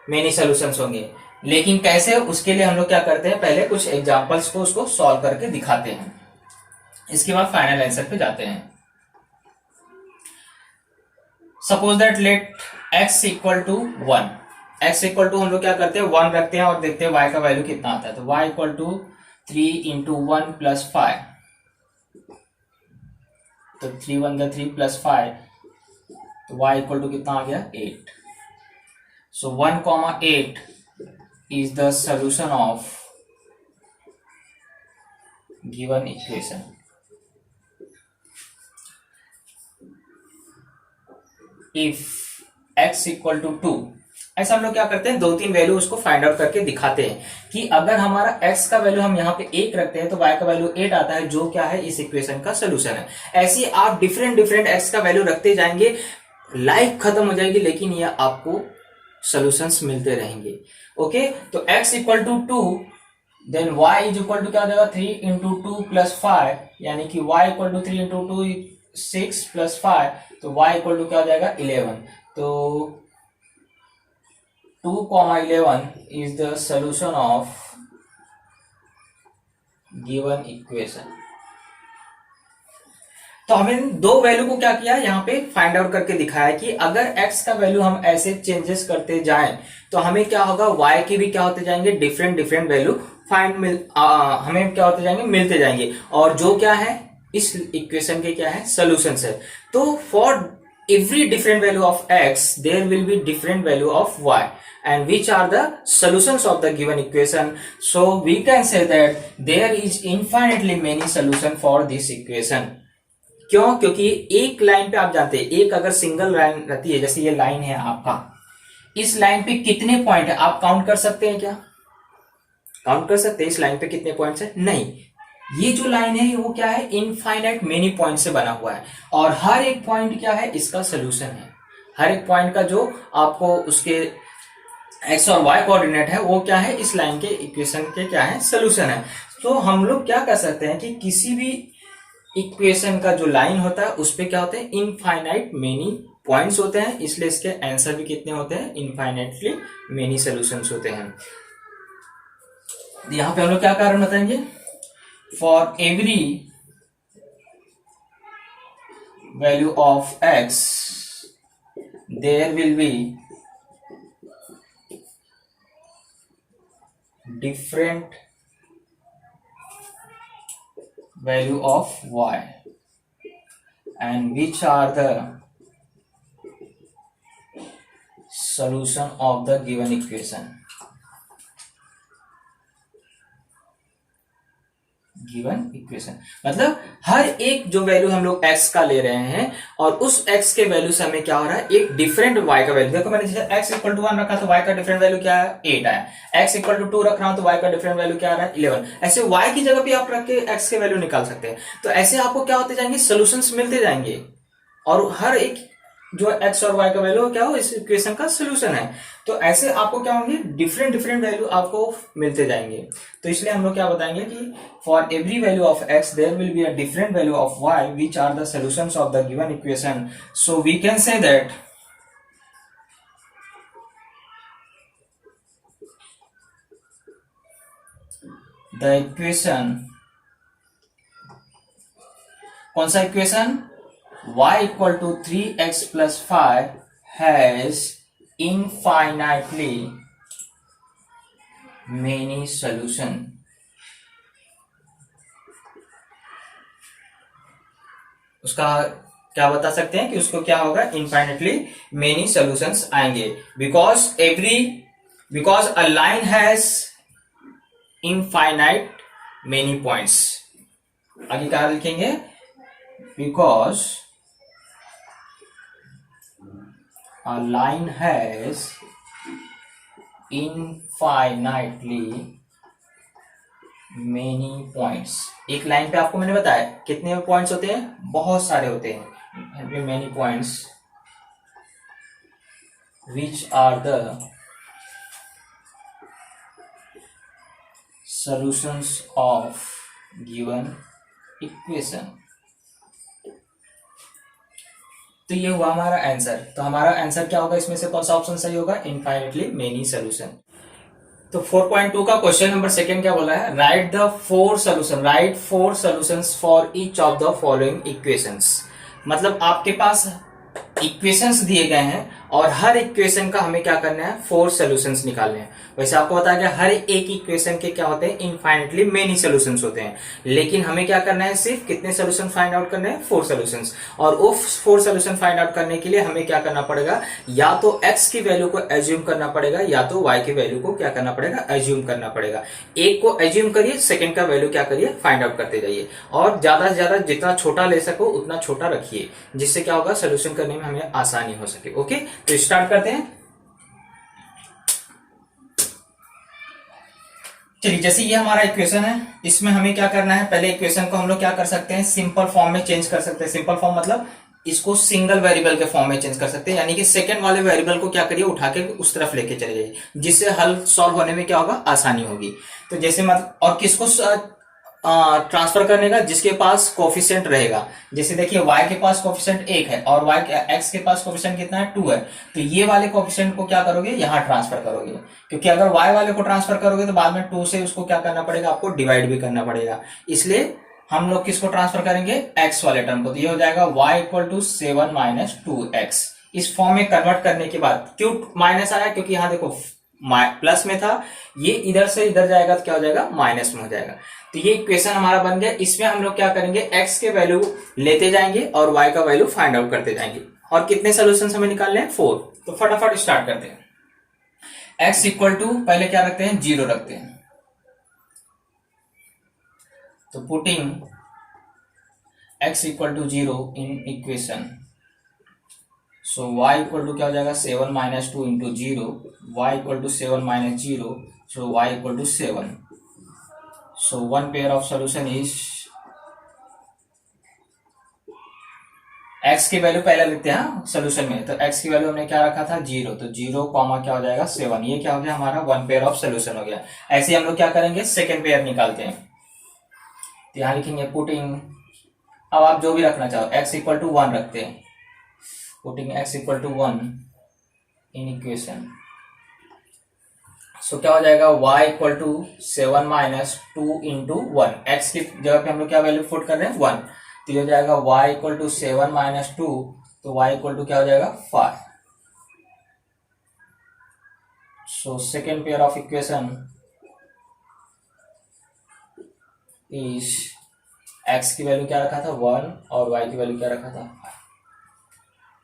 मेनी सॉल्यूशंस होंगे। लेकिन कैसे, उसके लिए हम लोग क्या करते हैं, पहले कुछ एग्जांपल्स को उसको सॉल्व करके दिखाते हैं, इसके बाद फाइनल आंसर पे जाते हैं। Suppose that let x equal to 1, x equal to हम लोग क्या करते हैं 1 रखते हैं और देखते हैं y का वैल्यू कितना आता है। तो y equal to 3 into 1 plus 5, तो 3 1 जा 3 प्लस 5, तो y इक्वल टू कितना आ गया 8। So 1,8 is the solution of given equation। if x equal to 2, ऐसा हम लोग क्या करते हैं 2-3 वैल्यू उसको फाइंड आउट करके दिखाते हैं कि अगर हमारा x का वैल्यू हम यहाँ पे 1 रखते हैं तो y का वैल्यू 8 आता है, जो क्या है इस इक्वेशन का सोल्यूशन है। ऐसे ही आप डिफरेंट डिफरेंट x का वैल्यू रखते जाएंगे, लाइफ खत्म हो जाएगी लेकिन ये आपको सोल्यूशंस मिलते रहेंगे। ओके, तो x equal to 2, then y is equal to क्या हो जाएगा 3 इंटू 2 प्लस 5, यानी कि y equal to 3 into 2 6 plus 5, तो y इक्वल टू क्या हो जाएगा 11। तो 2,11 is the solution of given equation। तो हमें दो वैल्यू को क्या किया यहाँ पे फाइंड आउट करके दिखाया कि अगर x का वैल्यू हम ऐसे चेंजेस करते जाएं तो हमें क्या होगा y के भी क्या होते जाएंगे डिफरेंट डिफरेंट वैल्यू हमें क्या होते जाएंगे मिलते जाएंगे, और जो क्या है इस इक्वेशन के क्या है सॉल्यूशंस है। तो for every different value of x there will be different value of y and which are the solutions of the given equation। so we can say that there is infinitely many solution for this equation। क्यों? क्योंकि एक line पे आप जानते हैं एक अगर single line रहती है, जैसे ये लाइन है आपका, इस लाइन पे कितने पॉइंट है आप काउंट कर सकते हैं क्या? काउंट कर सकते हैं इस लाइन पे कितने पॉइंट्स है? नहीं। ये जो लाइन है वो क्या है इनफाइनाइट मेनी पॉइंट से बना हुआ है, और हर एक पॉइंट क्या है इसका सोल्यूशन है। हर एक पॉइंट का जो आपको उसके x और y कोऑर्डिनेट है वो क्या है इस लाइन के इक्वेशन के क्या है सोल्यूशन है। तो हम लोग क्या कर सकते हैं कि किसी भी इक्वेशन का जो लाइन होता है उस पे क्या होते हैं इनफाइनाइट मेनी पॉइंट्स होते हैं, इसलिए इसके आंसर भी कितने होते हैं इनफाइनाइटली मेनी सॉल्यूशंस होते हैं। यहां पे हम लोग क्या कारण बताएंगे, for every value of x there will be different value of y and which are the solution of the given equation। Given equation मतलब हर एक जो वैल्यू हम लोग x का ले रहे हैं और उस x के वैल्यू से हमें क्या हो रहा है एक डिफरेंट y का वैल्यू। देखो मैंने जैसे x इक्वल टू 1 रखा तो y का डिफरेंट वैल्यू क्या है 8 आया, x इक्वल टू 2 रख रहा हूं तो y का डिफरेंट वैल्यू क्या आ रहा है 11। ऐसे y की जगह पे आप रख के x के वैल्यू निकाल सकते हैं। तो ऐसे आपको क्या होते जाएंगे सोल्यूशंस मिलते जाएंगे, और हर एक जो x और y का वैल्यू क्या हो इस इक्वेशन का सोल्यूशन है। तो ऐसे आपको क्या होंगे डिफरेंट डिफरेंट वैल्यू आपको मिलते जाएंगे। तो इसलिए हम लोग क्या बताएंगे कि for every value of x there will be a different value of y which are the solutions of the given equation. So we can say that the equation, कौन सा equation, y equal to 3x plus 5 has infinitely many solution। उसका क्या बता सकते हैं कि उसको क्या होगा infinitely many solutions आएंगे, because a line has infinite many points। आगे क्या लिखेंगे, because a line has infinitely many points। एक लाइन पे आपको मैंने बताया कितने पॉइंट्स होते हैं, बहुत सारे होते हैं, many points which are the solutions of given equation। तो ये हुआ हमारा आंसर। तो हमारा आंसर क्या होगा, इसमें से कौन सा ऑप्शन सही होगा, इनफाइनाइटली मेनी सॉल्यूशन। तो 4.2 का क्वेश्चन नंबर सेकंड क्या बोला है, right 4 solutions for each of the following equations. मतलब आपके पास इक्वेशंस दिए गए हैं और हर इक्वेशन का हमें क्या करना है, 4 सॉल्यूशंस निकालने हैं। वैसे आपको पता है कि हर एक इक्वेशन के क्या होते हैं, इनफाइनेटली मेनी सॉल्यूशंस होते हैं, लेकिन हमें क्या करना है, सिर्फ कितने सॉल्यूशन फाइंड आउट करने हैं, 4 सॉल्यूशंस। और वो 4 सॉल्यूशन फाइंड आउट करने के लिए हमें क्या करना पड़ेगा, या तो x की वैल्यू को एज्यूम करना पड़ेगा या तो y की वैल्यू को क्या करना पड़ेगा, एज्यूम करना पड़ेगा। एक को एज्यूम करिए, सेकंड का वैल्यू क्या करिए, फाइंड आउट करते जाइए, और ज्यादा से ज्यादा जितना छोटा ले सको उतना छोटा रखिए, जिससे क्या होगा, सोल्यूशन करने में हमें आसानी हो सके। ओके, तो स्टार्ट करते हैं। चलिए, जैसे ये हमारा इक्वेशन है, इसमें हमें क्या करना है, पहले इक्वेशन को हम लोग क्या कर सकते हैं, सिंपल फॉर्म में चेंज कर सकते हैं। सिंपल फॉर्म मतलब इसको सिंगल वेरिएबल के फॉर्म में चेंज कर सकते हैं, यानी कि सेकंड वाले वेरिएबल को क्या करिए, उठा के उस तरफ लेके चले जाइए, जिससे हल सॉल्व होने में क्या होगा, आसानी होगी। तो जैसे मतलब, और किसको ट्रांसफर करने का, जिसके पास कोफिशिएंट रहेगा। जैसे देखिए y के पास कोफिशिएंट 1 है और x के पास कोफिशिएंट कितना है, 2 है, तो ये वाले कोफिशिएंट को क्या करोगे, यहां ट्रांसफर करोगे, क्योंकि अगर y वाले को ट्रांसफर करोगे तो बाद में 2 से उसको क्या करना पड़ेगा, आपको डिवाइड भी करना पड़ेगा। इसलिए हम लोग किसको ट्रांसफर करेंगे, x वाले टर्म को, तो ये हो जाएगा y equal to 7 minus 2x। इस फॉर्म में कन्वर्ट करने के बाद, क्यों माइनस आया, क्योंकि यहां देखो प्लस में था, ये इधर से इधर जाएगा तो क्या हो जाएगा, माइनस में हो जाएगा। तो ये इक्वेशन हमारा बन गया। इसमें हम लोग क्या करेंगे, x के वैल्यू लेते जाएंगे और y का वैल्यू फाइंड आउट करते जाएंगे। और कितने सोल्यूशन हमें निकालने हैं, 4। तो फटाफट स्टार्ट करते हैं। x इक्वल टू पहले क्या रखते हैं, 0 रखते हैं। तो putting x equal to 0 in equation, so y equal to क्या हो जाएगा, 7 minus 2 into 0, y equal to 7 minus 0, so y equal to 7। So one pair of solution is, x की वैल्यू पहले लिखते हैं सोल्यूशन में, तो x की वैल्यू हमने क्या रखा था, 0, तो 0 कॉमा क्या हो जाएगा, 7। ये क्या हो गया, हमारा वन पेयर ऑफ सोल्यूशन हो गया। ऐसे हम लोग क्या करेंगे, सेकेंड पेयर निकालते हैं। तो यहां लिखेंगे पुटिंग, अब आप जो भी रखना चाहो, x इक्वल टू 1 रखते हैं, putting x equal to 1 in equation, so क्या हो जाएगा, y equal to 7 minus 2 into 1। x की जगह पे हम लोग क्या वैल्यू पुट कर रहे हैं, 1, तो ये हो जाएगा y इक्वल टू 7 माइनस 2, तो y इक्वल टू क्या हो जाएगा, 5। So second pair of equation is, x की वैल्यू क्या रखा था, 1, और y की वैल्यू क्या रखा था, 5।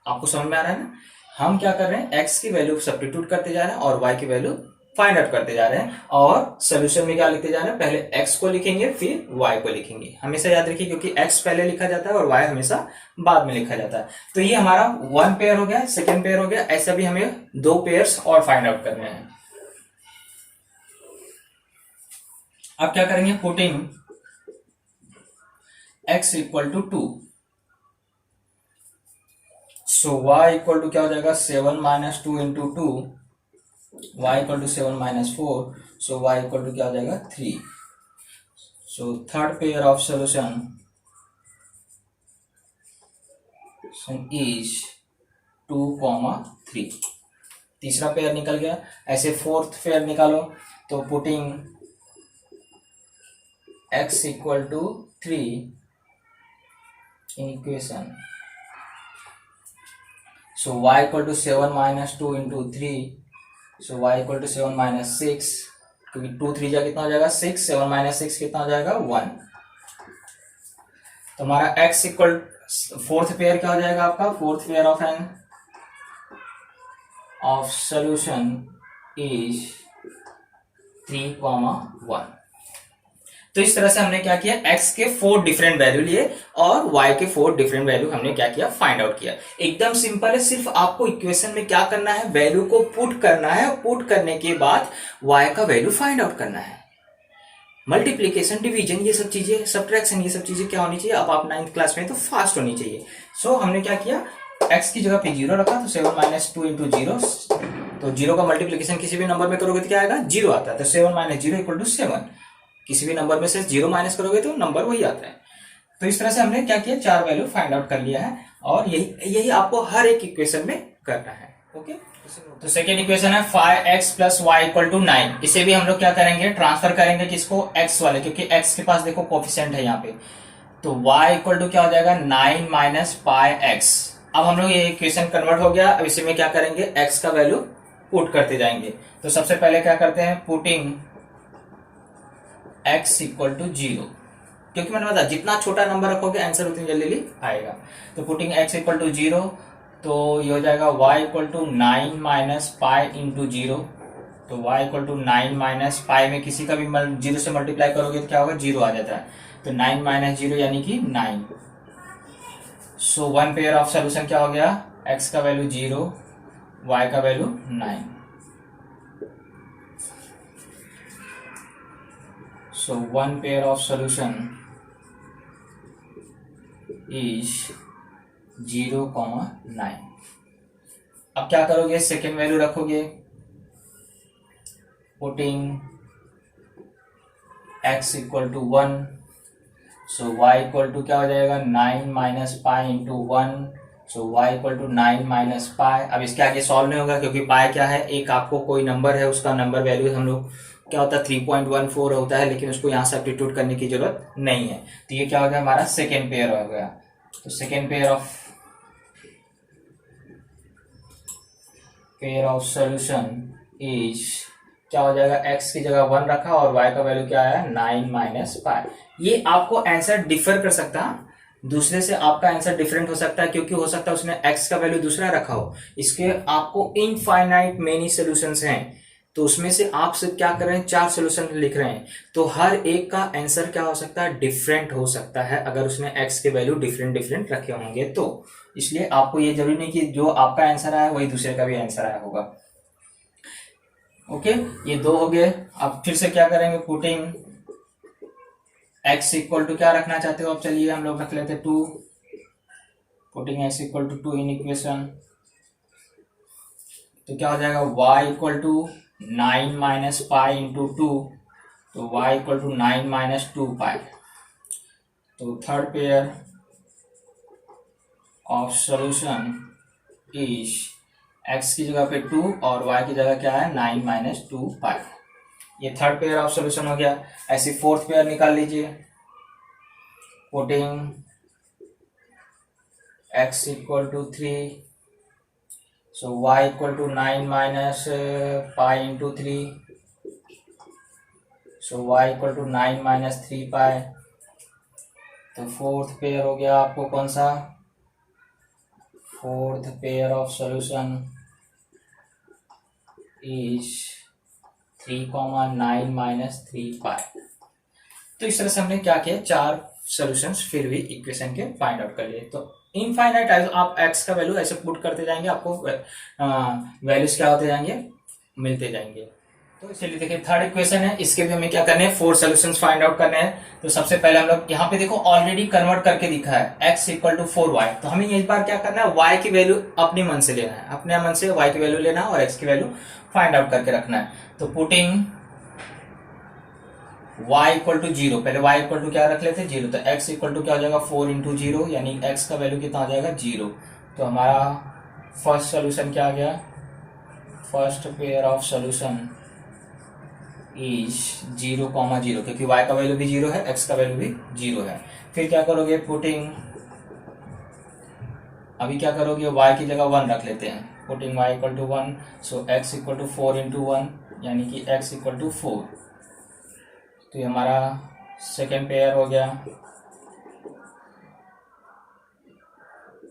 आपको समझ में आ रहा है ना, हम क्या कर रहे हैं, x की वैल्यू सब्स्टिट्यूट करते जा रहे हैं और y की वैल्यू फाइंड आउट करते जा रहे हैं, और सोल्यूशन में क्या लिखते जा रहे हैं, पहले x को लिखेंगे फिर y को लिखेंगे। हमेशा याद रखिए, क्योंकि x पहले लिखा जाता है और y हमेशा बाद में लिखा जाता है। तो ये हमारा 1 पेयर हो गया, सेकेंड पेयर हो गया, ऐसा भी हमें 2 पेयर्स और फाइंड आउट करने हैं। अब क्या करेंगे, putting x equal to 2, so y equal to क्या हो जाएगा, 7 minus 2 into 2, y equal to 7 minus 4, so y equal to क्या हो जाएगा, 3। So third pair of solution is 2,3। तीसरा पेयर निकल गया। ऐसे फोर्थ पेयर निकालो, तो putting x equal to 3 in equation, so y equal to 7 minus 2 into 3, so y equal to 7 minus 6, क्योंकि 2 3 जा कितना हो जाएगा, 6, 7 माइनस 6 कितना हो जाएगा, 1। तो हमारा x इक्वल, फोर्थ पेयर क्या हो जाएगा आपका, fourth pair of an of solution is 3,1। तो इस तरह से हमने क्या किया, x के 4 डिफरेंट वैल्यू लिए और y के 4 डिफरेंट वैल्यू हमने क्या किया, फाइंड आउट किया। एकदम सिंपल है, सिर्फ आपको इक्वेशन में क्या करना है, वैल्यू को पुट करना है, और पुट करने के बाद y का वैल्यू फाइंड आउट करना है। मल्टीप्लीकेशन, डिवीजन, ये सब चीजें, सब्ट्रैक्शन, ये सब चीजें क्या होनी चाहिए, अब आप 9th क्लास में तो फास्ट होनी चाहिए। सो हमने क्या किया, x की जगह पे 0 रखा, तो 7 माइनस 2 इंटू 0, तो 0 का मल्टीप्लीकेशन किसी भी नंबर में करोगे तो क्या आएगा, 0 आता है, तो 7 माइनस 0 इक्वल टू 7। किसी भी नंबर में से 0 माइनस करोगे तो नंबर वही आता है। तो इस तरह से हमने क्या किया, 4 वैल्यू फाइंड आउट कर लिया है, और यही आपको हर एक इक्वेशन में करना है। ओके, तो सेकेंड इक्वेशन है 5x plus Y equal to 9। इसे भी हम लोग क्या करेंगे, ट्रांसफर करेंगे किसको, x वाले, क्योंकि x के पास देखो कोफिशिएंट है यहाँ पे, तो y इक्वल टू क्या हो जाएगा, 9 माइनस पाई एक्स। अब हम लोग ये इक्वेशन कन्वर्ट हो गया। अब इसी में क्या करेंगे, x का वैल्यू पुट करते जाएंगे। तो सबसे पहले क्या करते हैं, पुटिंग x इक्वल टू 0, क्योंकि मैंने बताया जितना छोटा नंबर रखोगे आंसर उतनी जल्दी आएगा। तो पुटिंग x इक्वल टू 0, तो ये हो जाएगा y equal to 9 minus pi into 0। तो y equal to 9 minus pi में किसी का भी 0 से मल्टीप्लाई करोगे तो क्या होगा, 0 आ जाता है। तो 9 माइनस 0 यानी कि 9। So one pair of solution क्या हो गया, x का वैल्यू 0, y का value 9। So one pair of solution is 0,9। अब क्या करोगे, सेकेंड वैल्यू रखोगे, putting x equal to 1, so y equal to क्या हो जाएगा, 9 minus pi into 1। So y equal to 9 minus pi. अब इसके आगे सॉल्व नहीं होगा, क्योंकि पाई क्या है, एक आपको कोई नंबर है, उसका नंबर वैल्यू हम लोग क्या होता है 3.14 होता है, लेकिन उसको यहाँ सब्स्टिट्यूट करने की जरूरत नहीं है। तो ये क्या हो गया, हमारा सेकेंड पेयर हो गया। तो second pair of solution is क्या हो जाएगा, x की जगह 1 रखा और y का वैल्यू क्या आया, 9 माइनस पाई। ये आपको आंसर डिफर कर सकता है, दूसरे से आपका आंसर डिफरेंट हो सकता है, क्योंकि हो सकता है उसने x का वैल्यू दूसरा रखा हो। इसके आपको इनफाइनाइट मेनी सोल्यूशंस हैं, तो उसमें से आप सिर्फ क्या कर रहे हैं, 4 सोल्यूशन लिख रहे हैं, तो हर एक का आंसर क्या हो सकता है, डिफरेंट हो सकता है, अगर उसने x के वैल्यू डिफरेंट रखे होंगे तो। इसलिए आपको ये जरूरी नहीं कि जो आपका आंसर आया वही दूसरे का भी आंसर आया होगा। ओके, ये 2 हो गए। अब फिर से क्या करेंगे, पुटिंग x इक्वल टू क्या रखना चाहते हो, अब चलिए हम लोग रख लेते 2। Putting x equal to 2 in equation, तो क्या हो जाएगा, y equal to 9 minus pi into 2। तो y equal to 9 minus 2 pi. तो third pair of solution is x की जगह पे 2 और y की जगह क्या है, 9 माइनस 2 पाई। ये थर्ड पेयर ऑफ सोल्यूशन हो गया। ऐसे फोर्थ पेयर निकाल लीजिए, putting x equal to 3, so y equal to 9 minus pi into 3। So y equal to 9 minus 3 pi. तो फोर्थ पेयर हो गया आपको कौन सा, fourth pair of solution is 3,9 minus 3 pi. तो इस तरह से हमने क्या किया, 4 सॉल्यूशंस फिर भी इक्वेशन के फाइंड आउट कर लिए। तो इनफाइनाइट आप x का वैल्यू ऐसे पुट करते जाएंगे, आपको वैल्यूज क्या होते जाएंगे, मिलते जाएंगे। तो चलिए देखिए थर्ड इक्वेशन है, इसके भी हमें क्या करने हैं, 4 सॉल्यूशंस फाइंड आउट करने हैं। तो सबसे पहले हम लोग यहाँ पे देखो ऑलरेडी कन्वर्ट करके दिखा है x इक्वल टू 4y। तो हमें इस बार क्या करना है, y की वैल्यू अपने मन से लेना है, अपने मन से y की वैल्यू लेना है और x की वैल्यू फाइंड आउट करके रखना है। तो पुटिंग y इक्वल टू 0, पहले y इक्वल टू क्या रख लेते हैं, 0। तो x इक्वल टू क्या हो जाएगा, 4 इंटू 0, यानी x का वैल्यू कितना हो जाएगा, 0। तो हमारा फर्स्ट सोल्यूशन क्या आ गया, first pair of solution is 0,0, क्योंकि y का वैल्यू भी 0 है, x का वैल्यू भी 0 है। फिर क्या करोगे, पुटिंग अभी क्या करोगे, y की जगह 1 रख लेते हैं, putting y equal to 1, so x equal to 4 into 1, यानी कि x इक्वल टू 4। तो ये हमारा सेकेंड पेयर हो गया।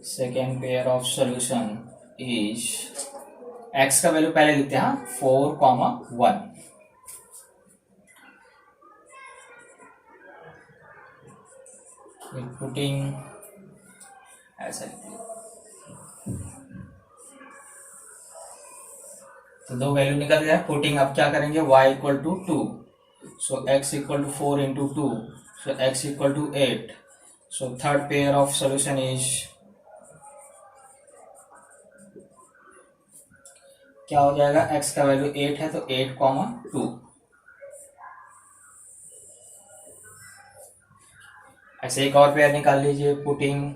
Second pair of solution is x का वैल्यू पहले लिखते हैं 4,1। पुटिंग ऐसा लिखते हैं, तो 2 वैल्यू निकल गया। पुटिंग अब क्या करेंगे, y equal to 2, so x equal to 4 into 2, so x equal to 8। so third pair of solution is क्या हो जाएगा, x का वैल्यू 8 है, तो 8,2। ऐसे एक और पेयर निकाल लीजिए, putting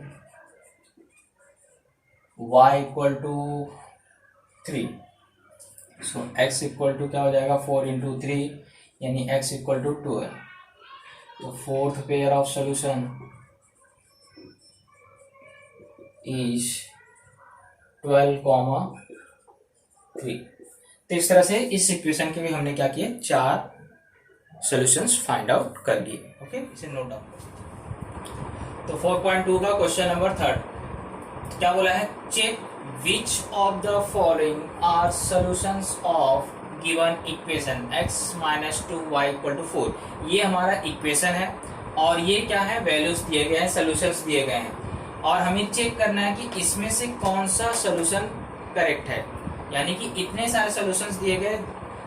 y equal to 3, so x equal to क्या हो जाएगा, 4 इंटू 3, यानी x इक्वल टू 2 है। तो fourth pair of solution is 12,3। तो इस तरह से इस इक्वेशन के भी हमने क्या किए, 4 सॉल्यूशंस फाइंड आउट कर लिए। ओके, इसे नोट डाउन। तो 4.2 का क्वेश्चन नंबर 3 क्या बोला है, check which of the following are solutions of given equation x minus 2y equal to 4। ये हमारा इक्वेशन है और ये क्या है, वैल्यूज दिए गए हैं, सॉल्यूशंस दिए गए हैं और हमें चेक करना है कि इसमें से कौन सा सॉल्यूशन करेक्ट है। यानी कि इतने सारे सॉल्यूशंस दिए गए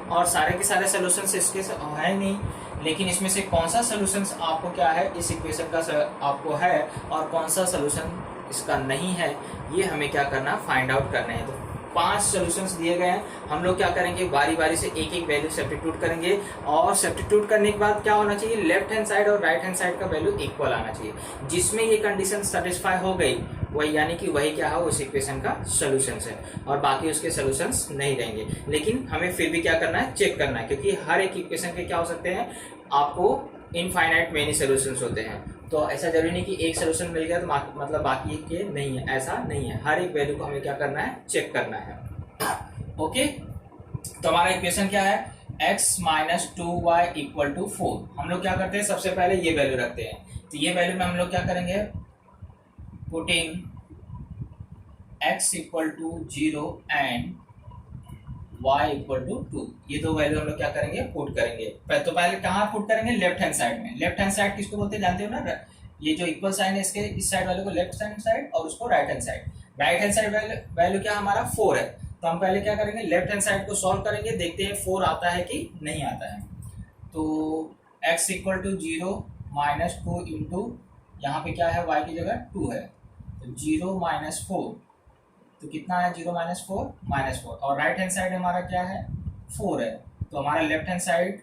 और सारे के सारे सॉल्यूशंस इसके है नहीं, लेकिन इसमें से कौन सा सॉल्यूशंस आपको क्या है, इस इक्वेशन का आपको है और कौन सा सॉल्यूशन इसका नहीं है, ये हमें क्या करना, फाइंड आउट करना है। तो 5 सॉल्यूशंस दिए गए हैं, हम लोग क्या करेंगे, बारी बारी से एक एक वैल्यू सब्स्टिट्यूट करेंगे और सब्स्टिट्यूट करने के बाद क्या होना चाहिए, लेफ्ट हैंड साइड और राइट हैंड साइड का वैल्यू इक्वल आना चाहिए। जिसमें ये कंडीशन सेटिस्फाई हो गई वही, यानी कि वही क्या है, उस इक्वेशन का सॉल्यूशंस है और बाकी उसके सॉल्यूशंस नहीं रहेंगे। लेकिन हमें फिर भी क्या करना है, चेक करना है, क्योंकि हर एक इक्वेशन के क्या हो सकते हैं, आपको इनफाइनाइट मेनी सॉल्यूशंस होते हैं। तो ऐसा जरूरी नहीं कि एक सोल्यूशन मिल गया तो मतलब बाकी के नहीं है, ऐसा नहीं है। हर एक वैल्यू को हमें क्या करना है, चेक करना है। ओके, तो हमारा इक्वेशन क्या है, x minus 2y equal to 4। हम लोग क्या करते हैं, सबसे पहले ये वैल्यू रखते हैं। तो ये वैल्यू में हम लोग क्या करेंगे, putting x equal to 0 and y equal to 2, ये दो वैल्यू हम लोग क्या करेंगे, पुट करेंगे। तो पहले कहाँ पुट करेंगे, लेफ्ट हैंड साइड में। लेफ्ट हैंड साइड किसको बोलते हैं, जानते हो ना, ये जो इक्वल साइन है इसके इस साइड वाले को लेफ्ट हैंड साइड और उसको right hand side. Right hand side value क्या हमारा 4 है, तो हम पहले क्या करेंगे, लेफ्ट हैंड साइड को सॉल्व करेंगे, देखते हैं 4 आता है कि नहीं आता है। तो x equal to 0 minus 2 into यहाँ पे क्या है, y की जगह 2 है, तो 0 माइनस 4, तो कितना है, 0 माइनस 4 माइनस 4, और राइट हैंड साइड हमारा क्या है, 4 है, तो हमारा लेफ्ट हैंड साइड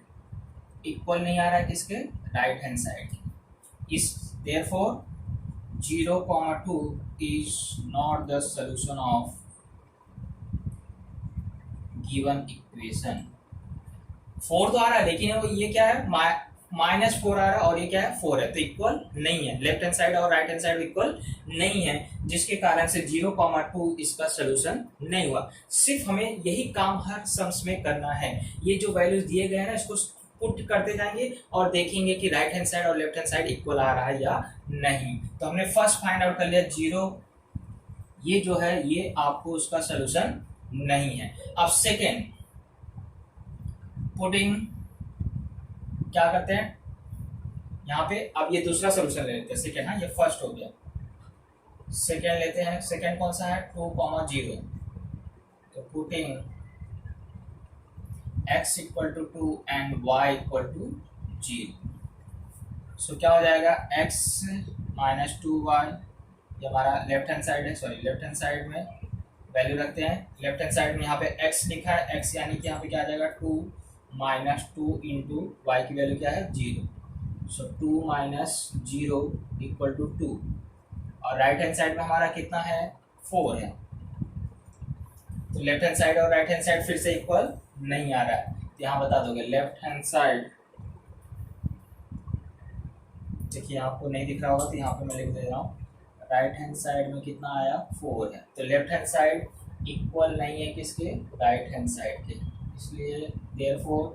इक्वल नहीं आ रहा है किसके, राइट हैंड साइड। इस therefore 0,2 is not the solution of given equation. 4 तो आ रहा है लेकिन वो ये क्या है, माइनस 4 आ रहा है और ये क्या है, 4 है, तो इक्वल नहीं है। लेफ्ट हैंड साइड और राइट हैंड साइड इक्वल नहीं है, जिसके कारण से 0,2 इसका सोल्यूशन नहीं हुआ। सिर्फ हमें यही काम हर सम्स में करना है, ये जो वैल्यूज दिए गए हैं ना, इसको पुट करते जाएंगे और देखेंगे कि राइट हैंड साइड और लेफ्ट हैंड साइड इक्वल आ रहा है या नहीं। तो हमने फर्स्ट फाइंड आउट कर लिया 0, ये जो है ये आपको उसका सोल्यूशन नहीं है। अब सेकेंड पुटिंग क्या करते हैं यहाँ पे, अब ये दूसरा सोल्यूशन ले लेते हैं, सेकेंड, हाँ ये फर्स्ट हो गया, सेकेंड लेते हैं। सेकेंड कौन सा है, 2,0, तो putting x equal to 2 and y equal to 0, so क्या हो जाएगा, x माइनस 2y, ये हमारा लेफ्ट हैंड साइड है, सॉरी लेफ्ट हैंड साइड में वैल्यू रखते हैं। लेफ्ट हैंड साइड में यहाँ पे x लिखा है, x यानी कि यहाँ पे क्या आ जाएगा, 2 माइनस 2 इंटू वाई की वैल्यू क्या है, 0, सो 2 माइनस 0 इक्वल टू 2, और राइट हैंड साइड में हमारा कितना है, 4 है। तो लेफ्ट हैंड साइड और राइट हैंड साइड फिर से इक्वल नहीं आ रहा है, तो यहाँ बता दोगे लेफ्ट हैंड साइड, देखिए आपको नहीं दिख रहा होगा तो यहाँ पे मैं लिख दे रहा हूँ, राइट हैंड साइड में कितना आया, 4 है, तो लेफ्ट हैंड साइड इक्वल नहीं है किसके, राइट हैंड साइड के, इसलिए therefore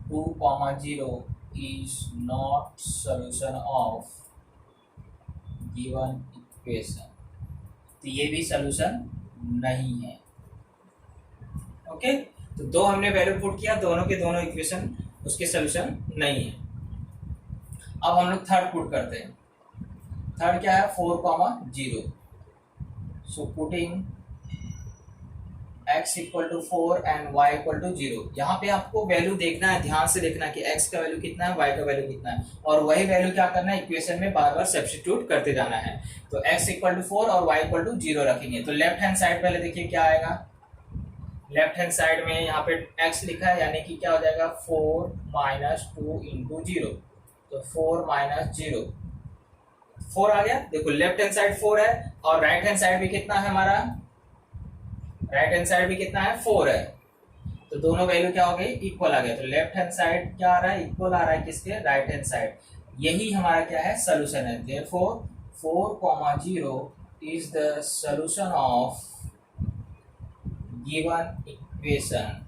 2,0 is not solution of given equation, तो ये भी सॉल्यूशन नहीं है। ओके, तो दो हमने वैल्यू पुट किया, दोनों के दोनों इक्वेशन उसके सॉल्यूशन नहीं है। अब हम लोग थर्ड पुट करते हैं। थर्ड क्या है, 4,0, so putting x equal to 4 and y equal to 0। यहाँ पे आपको वैल्यू देखना है, ध्यान से देखना है कि x का वैल्यू कितना है, y का वैल्यू कितना है, और वही वैल्यू क्या करना है, इक्वेशन में बार बार सब्स्टिट्यूट करते जाना है। तो x इक्वल टू 4 और y इक्वल टू 0 रखेंगे। तो लेफ्ट हैंड साइड पहले देखिए क्या आएगा, लेफ्ट हैंड साइड में यहाँ पे x लिखा है, यानी कि क्या हो जाएगा, 4 माइनस 2 इंटू 0, तो 4 माइनस 0, 4 आ गया। देखो लेफ्ट हैंड साइड 4 है और राइट हैंड साइड भी कितना है हमारा, राइट हैंड साइड भी कितना है, 4 है, तो दोनों वैल्यू क्या हो गई, इक्वल आ गया। तो लेफ्ट हैंड साइड क्या आ रहा है, इक्वल आ रहा है किसके, राइट हैंड साइड। यही हमारा क्या है, सोल्यूशन है। therefore 4,0 is the solution of given equation.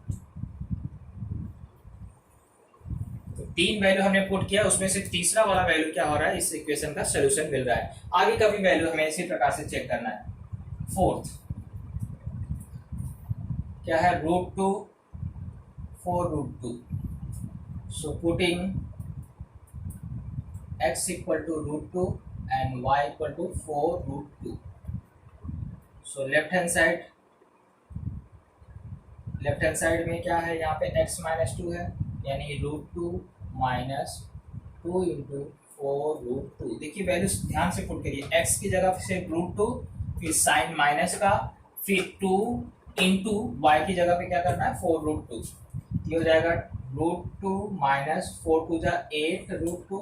तो 3 वैल्यू हमने पुट किया, उसमें से तीसरा वाला वैल्यू क्या हो रहा है, इस इक्वेशन का सोल्यूशन मिल रहा है। आगे का भी वैल्यू हमें इसी प्रकार से चेक करना है। फोर्थ क्या है, √2 4√2। So putting x equal to √2 and y equal to 4√2। So left hand side में क्या है, यहाँ पे x माइनस 2 है, यानी √2 माइनस 2 इंटू 4√2। देखिए वैल्यू ध्यान से पुट करिए, x की जगह से √2, फिर साइन माइनस का, फिर 2 इंटू y की जगह पे क्या करना है 4√2। ये हो जाएगा √2 माइनस 4 2 जा 8√2।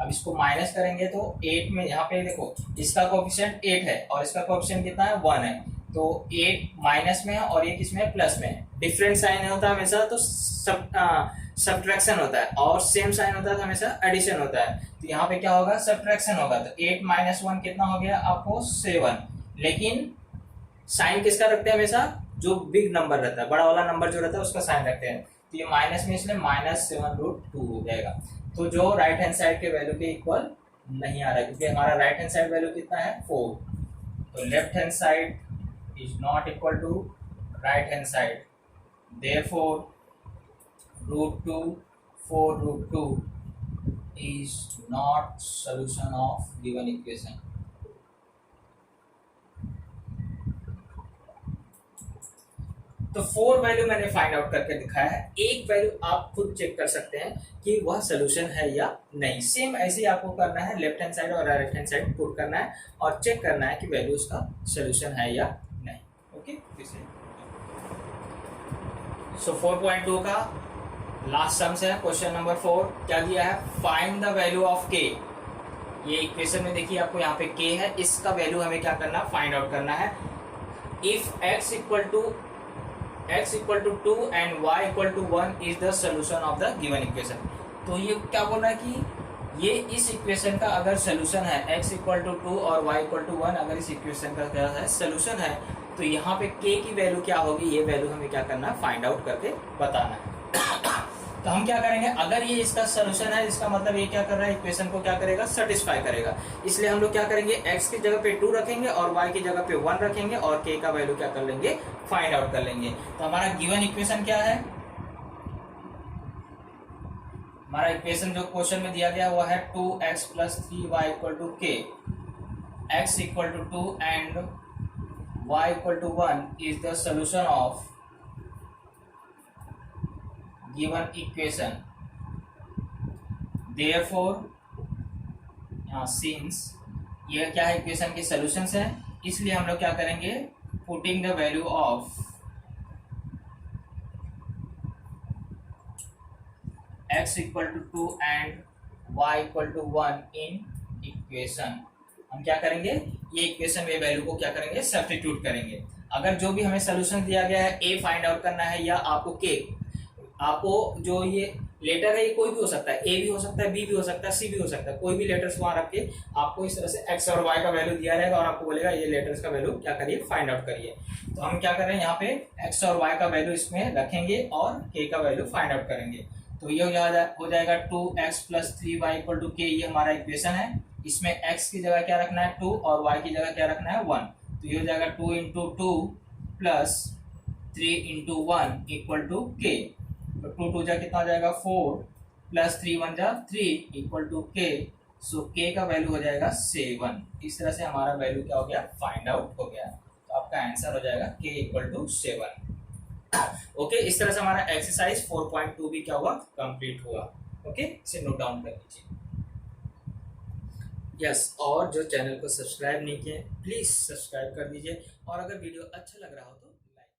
अब इसको माइनस करेंगे तो 8 में यहाँ पे देखो इसका कोएफिशिएंट 8 है और इसका कोएफिशिएंट कितना है 1 है, तो 8 माइनस में है और ये किसमें है प्लस में है। डिफरेंट साइन होता है हमेशा तो सब्ट्रैक्शन होता है, और सेम साइन होता है तो हमेशा एडिशन होता है। तो यहाँ पे क्या होगा, सब्ट्रैक्शन होगा। तो 8 माइनस 1 कितना हो गया आपको 7। लेकिन साइन किसका रखते हैं हमेशा, जो बिग नंबर रहता है, बड़ा वाला नंबर जो रहता है उसका साइन रखते हैं। तो ये माइनस में इसलिए -7√2 हो जाएगा। तो जो राइट हैंड साइड के वैल्यू के इक्वल नहीं आ रहा है, क्योंकि हमारा राइट हैंड साइड वैल्यू कितना है 4। तो left hand side is not equal to right hand side, therefore √2 4√2 is not solution of given equation। तो 4 वैल्यू मैंने फाइंड आउट करके दिखाया है। एक वैल्यू आप खुद चेक कर सकते हैं कि वह सोल्यूशन है या नहीं। सेम ऐसे ही आपको करना है, लेफ्ट हैंड साइड और राइट हैंड साइड पुट करना है और चेक करना है कि वैल्यू उसका सोल्यूशन है या नहीं। ओके, सो 4.2 का लास्ट सम्स है। क्वेश्चन नंबर 4 क्या दिया है, फाइंड द वैल्यू ऑफ के। ये इक्वेशन में देखिए आपको यहाँ पे के है, इसका वैल्यू हमें क्या करना है, फाइंड आउट करना है। If x equal to 2 and y equal to 1 is the solution of the given equation. तो ये क्या बोल रहा है कि ये इस इक्वेशन का अगर सोल्यूशन है, x इक्वल टू 2 और y इक्वल टू 1 अगर इस इक्वेशन का क्या है सोल्यूशन है, तो यहाँ पे k की वैल्यू क्या होगी, ये वैल्यू हमें क्या करना है, फाइंड आउट करके बताना है। तो हम क्या करेंगे, अगर ये इसका सोल्यूशन है, इसका मतलब ये क्या कर रहा है, इक्वेशन को क्या करेगा, सेटिस्फाई करेगा। इसलिए हम लोग क्या करेंगे, x की जगह पे 2 रखेंगे और y की जगह पे 1 रखेंगे और k का वैल्यू क्या कर लेंगे, फाइंड आउट कर लेंगे। तो हमारा गिवन इक्वेशन क्या है, हमारा इक्वेशन जो क्वेश्चन में दिया गया वो है 2x + 3y = k। x = 2 and y = 1 is the solution of given equation। therefore since ये क्या है, इक्वेशन के सॉल्यूशंस है, इसलिए हम लोग क्या करेंगे, putting the value of x = 2 and y = 1 in equation. हम क्या करेंगे, ये इक्वेशन में वैल्यू को क्या करेंगे, सब्स्टिट्यूट करेंगे। अगर जो भी हमें सॉल्यूशन दिया गया है, a फाइंड आउट करना है या आपको k, आपको जो ये लेटर है ये कोई भी हो सकता है, ए भी हो सकता है, बी भी हो सकता है, सी भी हो सकता है, कोई भी लेटर्स वहां रख के आपको इस तरह से एक्स और वाई का वैल्यू दिया रहेगा और आपको बोलेगा ये लेटर्स का वैल्यू क्या करिए, फाइंड आउट करिए। तो हम क्या कर रहे हैं, यहाँ पे एक्स और वाई का वैल्यू इसमें रखेंगे और के का वैल्यू फाइंड आउट करेंगे। तो ये हो जाएगा 2x + 3y = k। ये हमारा इक्वेशन है। इसमें x की जगह क्या रखना है 2 और y की जगह क्या रखना है 1। तो ये हो जाएगा 2 × 2 + 3 × 1 = k। तो 2 2 जा कितना हो जाएगा 4 + 3 1 जा 3 = k। सो k का वैल्यू हो जाएगा 7। इस तरह से हमारा वैल्यू क्या हो गया, फाइंड आउट हो गया। तो आपका आंसर हो जाएगा k = 7। ओके, इस तरह से हमारा एक्सरसाइज 4.2 भी क्या हुआ, कंप्लीट हुआ। ओके, इसे नोट डाउन कर लीजिए। यस, और जो चैनल को सब्सक्राइब नहीं किए प्लीज सब्सक्राइब कर दीजिए, और अगर वीडियो अच्छा लग रहा हो तो